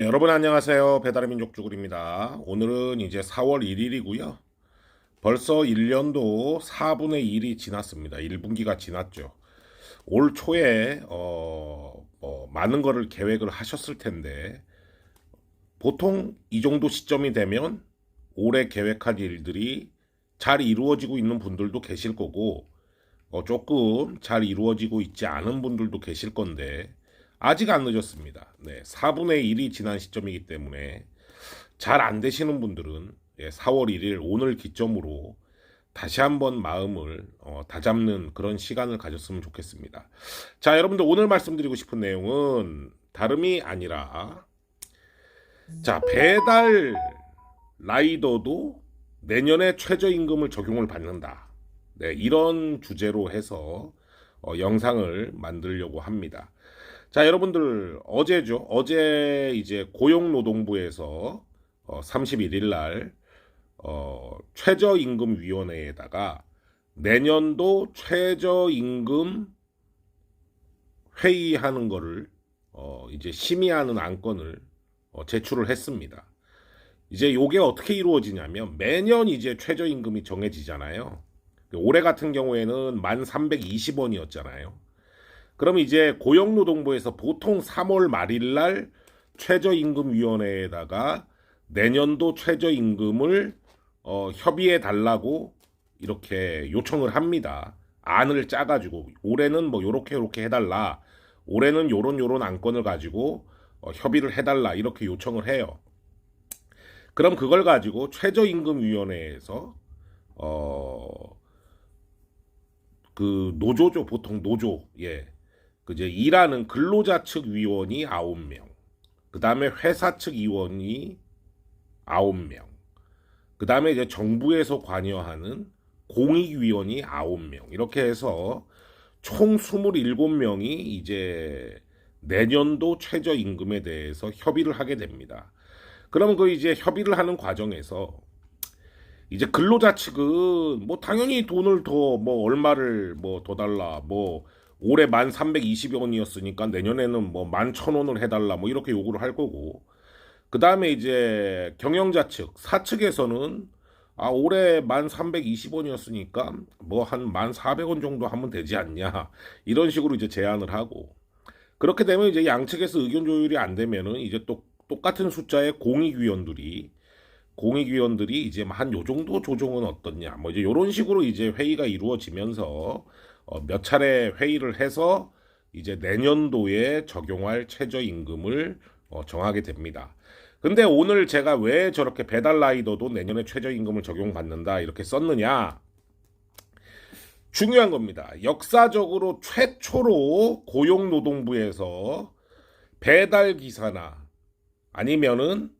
네, 여러분 안녕하세요. 배달의 민족 쭈글입니다. 오늘은 이제 4월 1일이고요. 벌써 1년도 4분의 1이 지났습니다. 1분기가 지났죠. 올 초에 많은 거를 계획을 하셨을 텐데 보통 이 정도 시점이 되면 올해 계획한 일들이 잘 이루어지고 있는 분들도 계실 거고 조금 잘 이루어지고 있지 않은 분들도 계실 건데 아직 안 늦었습니다. 네, 4분의 1이 지난 시점이기 때문에 잘 안 되시는 분들은 4월 1일 오늘 기점으로 다시 한번 마음을 다잡는 그런 시간을 가졌으면 좋겠습니다. 자, 여러분들 오늘 말씀드리고 싶은 내용은 다름이 아니라 자, 배달 라이더도 내년에 최저임금을 적용을 받는다. 네, 이런 주제로 해서 영상을 만들려고 합니다. 자, 여러분들 어제죠. 어제 이제 고용노동부에서 31일 날 최저임금위원회에다가 내년도 최저임금 회의하는 거를 이제 심의하는 안건을 제출을 했습니다. 이제 요게 어떻게 이루어지냐면 매년 이제 최저임금이 정해지잖아요. 올해 같은 경우에는 1,320원이었잖아요. 그럼 이제 고용노동부에서 보통 3월 말일 날 최저임금위원회에다가 내년도 최저임금을 협의해 달라고 이렇게 요청을 합니다. 안을 짜가지고 올해는 뭐 요렇게 해달라. 올해는 요런 안건을 가지고 협의를 해달라 이렇게 요청을 해요. 그럼 그걸 가지고 최저임금위원회에서 그 노조죠. 보통 노조. 예. 그제 일하는 근로자 측 위원이 9명. 그다음에 회사 측 위원이 9명. 그다음에 이제 정부에서 관여하는 공익위원이 9명. 이렇게 해서 총 27명이 이제 내년도 최저임금에 대해서 협의를 하게 됩니다. 그러면 그 이제 협의를 하는 과정에서 이제 근로자 측은 뭐 당연히 돈을 더 뭐 얼마를 뭐 더 달라 뭐 올해 1,320원이었으니까 내년에는 뭐 11,000원을 해달라 뭐 이렇게 요구를 할 거고 그 다음에 이제 경영자 측 사측에서는 올해 1,320원이었으니까 뭐 한 1,400원 정도 하면 되지 않냐 이런 식으로 이제 제안을 하고 그렇게 되면 이제 양측에서 의견 조율이 안 되면은 이제 또 똑같은 숫자의 공익위원들이 이제 한 요 정도 조정은 어떻냐 뭐 이제 요런 식으로 이제 회의가 이루어지면서 몇 차례 회의를 해서 이제 내년도에 적용할 최저임금을 정하게 됩니다. 근데 오늘 제가 왜 저렇게 배달 라이더도 내년에 최저임금을 적용받는다 이렇게 썼느냐? 중요한 겁니다. 역사적으로 최초로 고용노동부에서 배달 기사나 아니면은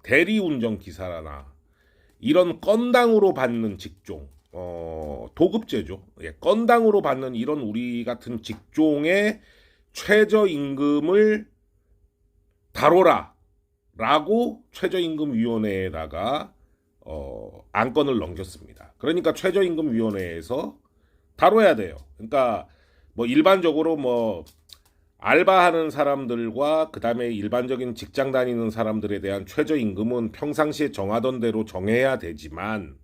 대리운전 기사나 이런 건당으로 받는 직종, 도급제죠. 예, 건당으로 받는 이런 우리 같은 직종의 최저임금을 다뤄라 라고 최저임금위원회에다가 안건을 넘겼습니다. 그러니까 최저임금위원회에서 다뤄야 돼요. 그러니까 뭐 일반적으로 뭐 알바하는 사람들과 그 다음에 일반적인 직장 다니는 사람들에 대한 최저임금은 평상시에 정하던 대로 정해야 되지만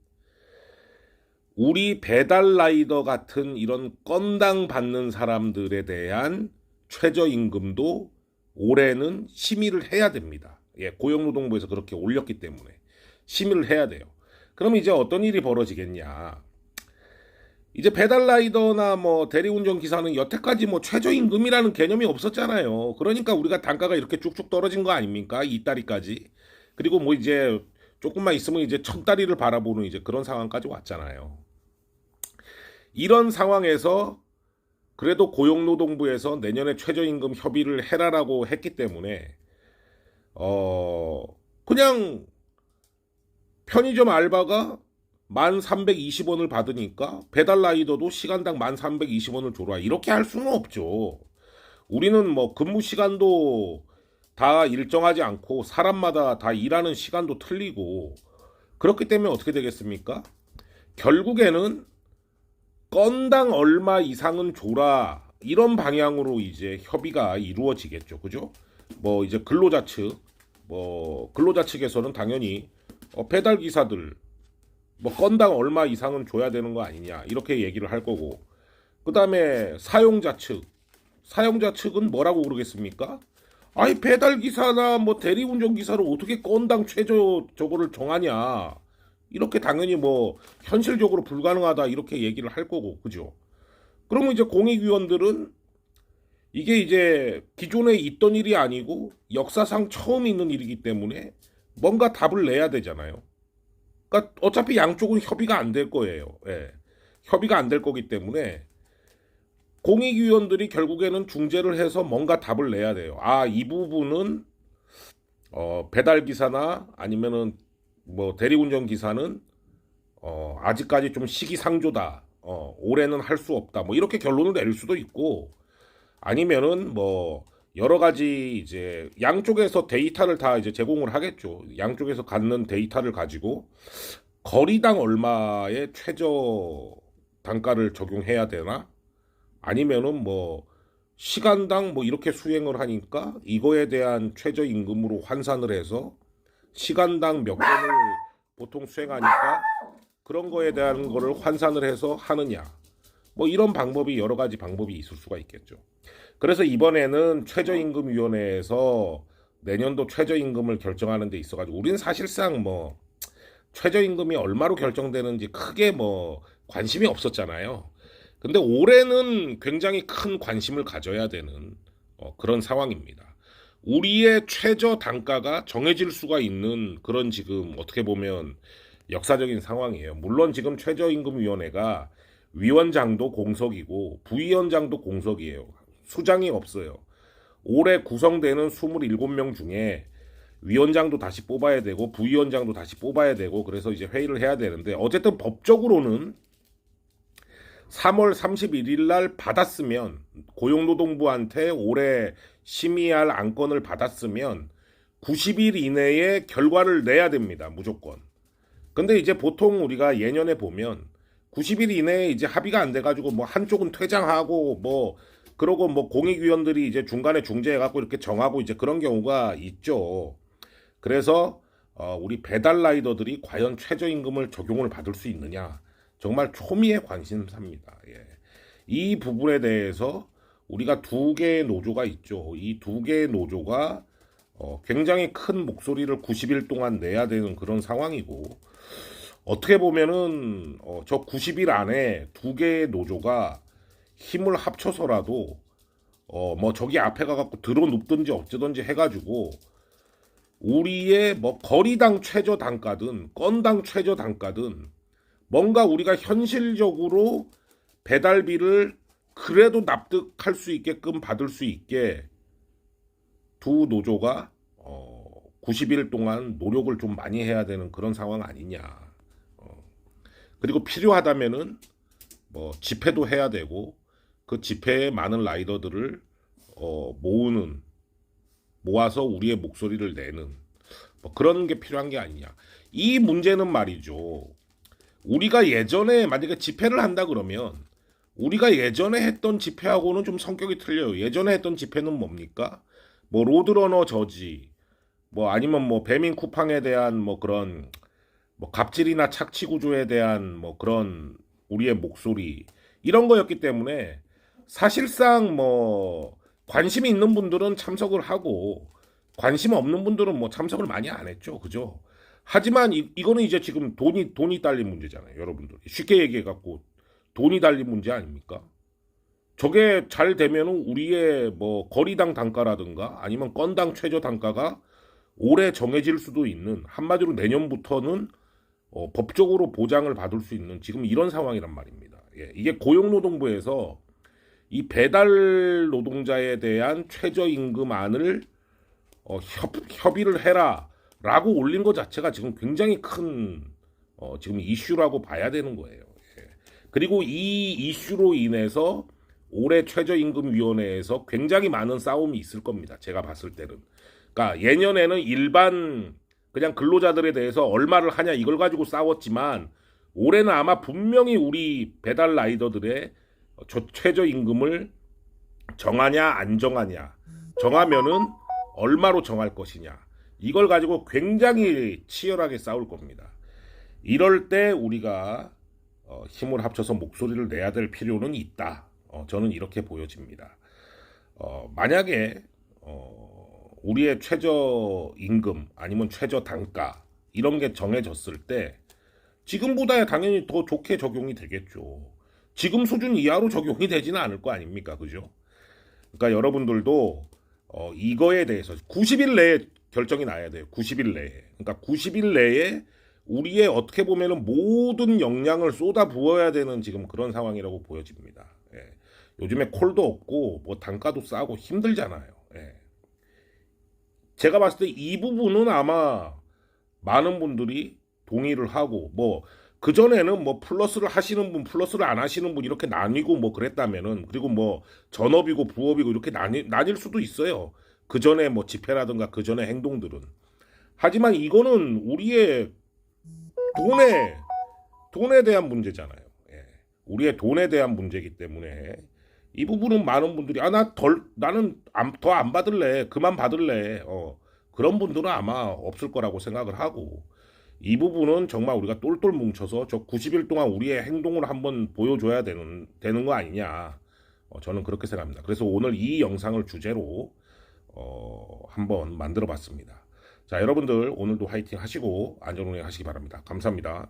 우리 배달 라이더 같은 이런 건당 받는 사람들에 대한 최저임금도 올해는 심의를 해야 됩니다. 예, 고용노동부에서 그렇게 올렸기 때문에 심의를 해야 돼요. 그럼 이제 어떤 일이 벌어지겠냐? 이제 배달 라이더나 뭐 대리운전 기사는 여태까지 뭐 최저임금이라는 개념이 없었잖아요. 그러니까 우리가 단가가 이렇게 쭉쭉 떨어진 거 아닙니까? 이따리까지. 그리고 뭐 이제 조금만 있으면 이제 천 다리를 바라보는 이제 그런 상황까지 왔잖아요. 이런 상황에서 그래도 고용노동부에서 내년에 최저임금 협의를 해라라고 했기 때문에 그냥 편의점 알바가 1,320원을 받으니까 배달 라이더도 시간당 1,320원을 줘라 이렇게 할 수는 없죠. 우리는 뭐 근무 시간도 다 일정하지 않고 사람마다 다 일하는 시간도 틀리고 그렇기 때문에 어떻게 되겠습니까? 결국에는 건당 얼마 이상은 줘라 이런 방향으로 이제 협의가 이루어지겠죠. 그죠? 뭐 이제 근로자 측 뭐 근로자 측에서는 당연히 배달 기사들 뭐 건당 얼마 이상은 줘야 되는 거 아니냐 이렇게 얘기를 할 거고, 그다음에 사용자 측은 뭐라고 그러겠습니까? 아니 배달 기사나 뭐 대리운전 기사를 어떻게 건당 최저 저거를 정하냐, 이렇게 당연히 뭐 현실적으로 불가능하다 이렇게 얘기를 할 거고, 그죠? 그러면 이제 공익위원들은 이게 이제 기존에 있던 일이 아니고 역사상 처음 있는 일이기 때문에 뭔가 답을 내야 되잖아요. 그러니까 어차피 양쪽은 협의가 안 될 거예요. 예. 협의가 안 될 거기 때문에 공익위원들이 결국에는 중재를 해서 뭔가 답을 내야 돼요. 아, 이 부분은 배달 기사나 아니면은 뭐 대리운전 기사는 아직까지 좀 시기상조다. 올해는 할 수 없다. 뭐 이렇게 결론을 내릴 수도 있고, 아니면은 뭐 여러 가지 이제 양쪽에서 데이터를 다 이제 제공을 하겠죠. 양쪽에서 갖는 데이터를 가지고 거리당 얼마의 최저 단가를 적용해야 되나? 아니면은 뭐 시간당 뭐 이렇게 수행을 하니까 이거에 대한 최저 임금으로 환산을 해서 시간당 몇 건을 보통 수행하니까 그런 거에 대한 거를 환산을 해서 하느냐. 뭐 이런 방법이 여러 가지 방법이 있을 수가 있겠죠. 그래서 이번에는 최저임금위원회에서 내년도 최저임금을 결정하는 데 있어가지고 우리는 사실상 뭐 최저임금이 얼마로 결정되는지 크게 뭐 관심이 없었잖아요. 근데 올해는 굉장히 큰 관심을 가져야 되는 그런 상황입니다. 우리의 최저 단가가 정해질 수가 있는 그런 지금 어떻게 보면 역사적인 상황이에요. 물론 지금 최저임금위원회가 위원장도 공석이고 부위원장도 공석이에요. 수장이 없어요. 올해 구성되는 27명 중에 위원장도 다시 뽑아야 되고 부위원장도 다시 뽑아야 되고 그래서 이제 회의를 해야 되는데, 어쨌든 법적으로는 3월 31일 날 받았으면, 고용노동부한테 올해 심의할 안건을 받았으면 90일 이내에 결과를 내야 됩니다. 무조건. 근데 이제 보통 우리가 예년에 보면 90일 이내에 이제 합의가 안 돼가지고 뭐 한쪽은 퇴장하고 뭐 그러고 뭐 공익위원들이 이제 중간에 중재해갖고 이렇게 정하고 이제 그런 경우가 있죠. 그래서 우리 배달 라이더들이 과연 최저임금을 적용을 받을 수 있느냐, 정말 초미의 관심사입니다. 예. 이 부분에 대해서 우리가 두 개의 노조가 있죠. 이 두 개의 노조가 굉장히 큰 목소리를 90일 동안 내야 되는 그런 상황이고, 어떻게 보면은 저 90일 안에 두 개의 노조가 힘을 합쳐서라도 뭐 저기 앞에 가갖고 들어눕든지 어쩌든지 해가지고 우리의 뭐 거리당 최저 단가든 건당 최저 단가든 뭔가 우리가 현실적으로 배달비를 그래도 납득할 수 있게끔 받을 수 있게 두 노조가 90일 동안 노력을 좀 많이 해야 되는 그런 상황 아니냐. 그리고 필요하다면은 뭐 집회도 해야 되고 그 집회에 많은 라이더들을 모아서 우리의 목소리를 내는 뭐 그런 게 필요한 게 아니냐. 이 문제는 말이죠. 우리가 예전에 만약에 집회를 한다 그러면 우리가 예전에 했던 집회하고는 좀 성격이 틀려요. 예전에 했던 집회는 뭡니까? 뭐 로드러너 저지, 뭐 아니면 뭐 배민 쿠팡에 대한 뭐 그런 뭐 갑질이나 착취 구조에 대한 뭐 그런 우리의 목소리, 이런 거였기 때문에 사실상 뭐 관심이 있는 분들은 참석을 하고 관심 없는 분들은 뭐 참석을 많이 안 했죠. 그죠? 하지만 이거는 이제 지금 돈이 딸린 문제잖아요. 여러분들 쉽게 얘기해 갖고 돈이 달린 문제 아닙니까? 저게 잘 되면은 우리의 뭐 거리당 단가라든가 아니면 건당 최저 단가가 올해 정해질 수도 있는, 한마디로 내년부터는 법적으로 보장을 받을 수 있는 지금 이런 상황이란 말입니다. 예, 이게 고용노동부에서 이 배달 노동자에 대한 최저임금안을 협의를 해라라고 올린 것 자체가 지금 굉장히 큰 지금 이슈라고 봐야 되는 거예요. 예. 그리고 이 이슈로 인해서 올해 최저임금위원회에서 굉장히 많은 싸움이 있을 겁니다. 제가 봤을 때는. 그러니까 예년에는 일반 그냥 근로자들에 대해서 얼마를 하냐 이걸 가지고 싸웠지만 올해는 아마 분명히 우리 배달 라이더들의 최저임금을 정하냐 안 정하냐, 정하면은 얼마로 정할 것이냐, 이걸 가지고 굉장히 치열하게 싸울 겁니다. 이럴 때 우리가 힘을 합쳐서 목소리를 내야 될 필요는 있다. 저는 이렇게 보여집니다. 만약에 우리의 최저 임금 아니면 최저 단가 이런 게 정해졌을 때 지금보다 당연히 더 좋게 적용이 되겠죠. 지금 수준 이하로 적용이 되지는 않을 거 아닙니까? 그죠? 그러니까 여러분들도 이거에 대해서 90일 내에 결정이 나야 돼요. 90일 내에. 그러니까 90일 내에 우리의 어떻게 보면은 모든 역량을 쏟아 부어야 되는 지금 그런 상황이라고 보여집니다. 예. 요즘에 콜도 없고 뭐 단가도 싸고 힘들잖아요. 예. 제가 봤을 때 이 부분은 아마 많은 분들이 동의를 하고 뭐 그전에는 뭐 플러스를 하시는 분 플러스를 안 하시는 분 이렇게 나뉘고 뭐 그랬다면은 그리고 뭐 전업이고 부업이고 이렇게 나뉠 수도 있어요. 그전에 뭐 집회라든가 그전에 행동들은. 하지만 이거는 우리의 돈에 대한 문제잖아요. 예. 우리의 돈에 대한 문제이기 때문에 이 부분은 많은 분들이 나는 더 안 받을래 그만 받을래 그런 분들은 아마 없을 거라고 생각을 하고 이 부분은 정말 우리가 똘똘 뭉쳐서 저 90일 동안 우리의 행동을 한번 보여줘야 되는 거 아니냐 저는 그렇게 생각합니다. 그래서 오늘 이 영상을 주제로 한번 만들어 봤습니다. 자, 여러분들 오늘도 화이팅 하시고 안전운행 하시기 바랍니다. 감사합니다.